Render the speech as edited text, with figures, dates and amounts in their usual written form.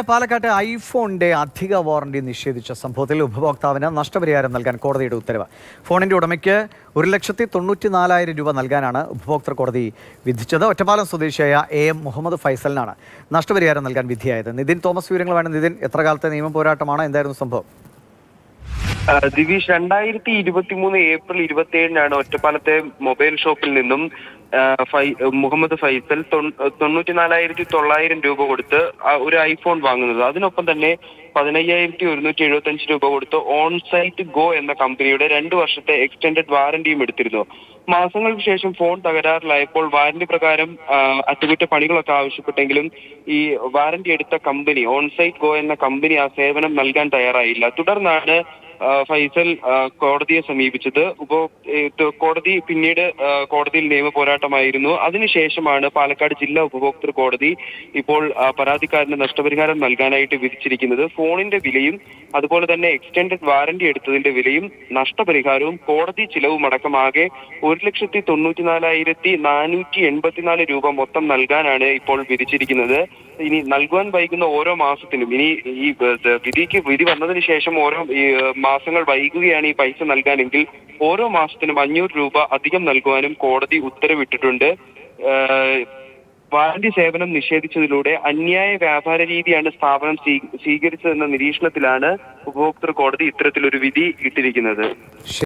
പാലക്കാട്ട് ഐഫോണിന്റെ അധിക വാറണ്ടി നിഷേധിച്ച സംഭവത്തിൽ ഉപഭോക്താവിന് നഷ്ടപരിഹാരം നൽകാൻ കോടതിയുടെ ഉത്തരവ്. ഫോണിന്റെ ഉടമയ്ക്ക് 1,94,000 രൂപ നൽകാനാണ് ഉപഭോക്തൃ കോടതി വിധിച്ചത്. ഒറ്റപ്പാലം സ്വദേശിയായ AM മുഹമ്മദ് ഫൈസലിനാണ് നഷ്ടപരിഹാരം നൽകാൻ വിധിയായത്. നിതിൻ തോമസ് വിവരങ്ങൾ വേണം. നിതിൻ, എത്ര കാലത്തെ നിയമ പോരാട്ടമാണ്? എന്തായിരുന്നു സംഭവം? ദിവീഷ്, 2023 ഏപ്രിൽ 27-നാണ് ഒറ്റപ്പാലത്തെ മൊബൈൽ ഷോപ്പിൽ നിന്നും മുഹമ്മദ് ഫൈസൽ 94,900 രൂപ കൊടുത്ത് ഒരു ഐഫോൺ വാങ്ങുന്നത്. അതിനൊപ്പം തന്നെ 15,175 രൂപ കൊടുത്ത് ഓൺ സൈറ്റ് ഗോ എന്ന കമ്പനിയുടെ 2 വർഷത്തെ എക്സ്റ്റൻഡഡ് വാറന്റിയും എടുത്തിരുന്നു. മാസങ്ങൾക്ക് ശേഷം ഫോൺ തകരാറിലായപ്പോൾ വാറന്റി പ്രകാരം അറ്റകുറ്റപ്പണികളൊക്കെ ആവശ്യപ്പെട്ടെങ്കിലും ഈ വാറന്റി എടുത്ത കമ്പനി ഓൺ സൈറ്റ് ഗോ എന്ന കമ്പനി ആ സേവനം നൽകാൻ തയ്യാറായില്ല. തുടർന്നാണ് ഫൈസൽ കോടതിയെ സമീപിച്ചത്. കോടതി പിന്നീട് കോടതിയിൽ നിയമ പോരാട്ടമായിരുന്നു. അതിനുശേഷമാണ് പാലക്കാട് ജില്ലാ ഉപഭോക്തൃ കോടതി ഇപ്പോൾ പരാതിക്കാരന് നഷ്ടപരിഹാരം നൽകാനായിട്ട് വിധിച്ചിരിക്കുന്നത്. ഫോണിന്റെ വിലയും അതുപോലെ തന്നെ എക്സ്റ്റൻഡഡ് വാറന്റി എടുത്തതിന്റെ വിലയും നഷ്ടപരിഹാരവും കോടതി ചിലവും അടക്കമാകെ 1,94,484 രൂപ മൊത്തം നൽകാനാണ് ഇപ്പോൾ വിധിച്ചിരിക്കുന്നത്. ഇനി നൽകുവാൻ വൈകുന്ന ഓരോ മാസത്തിനും, ഇനി ഈ വിധി വന്നതിന് ശേഷം ഓരോ മാസങ്ങൾ വൈകുകയാണ് ഈ പൈസ നൽകാനെങ്കിൽ ഓരോ മാസത്തിനും 500 രൂപ അധികം നൽകുവാനും കോടതി ഉത്തരവിട്ടിട്ടുണ്ട്. വാറന്റി സേവനം നിഷേധിച്ചതിലൂടെ അന്യായ വ്യാപാര രീതിയാണ് സ്ഥാപനം സ്വീകരിച്ചതെന്ന നിരീക്ഷണത്തിലാണ് ഉപഭോക്തൃ കോടതി ഇത്തരത്തിലൊരു വിധി ഇട്ടിരിക്കുന്നത്.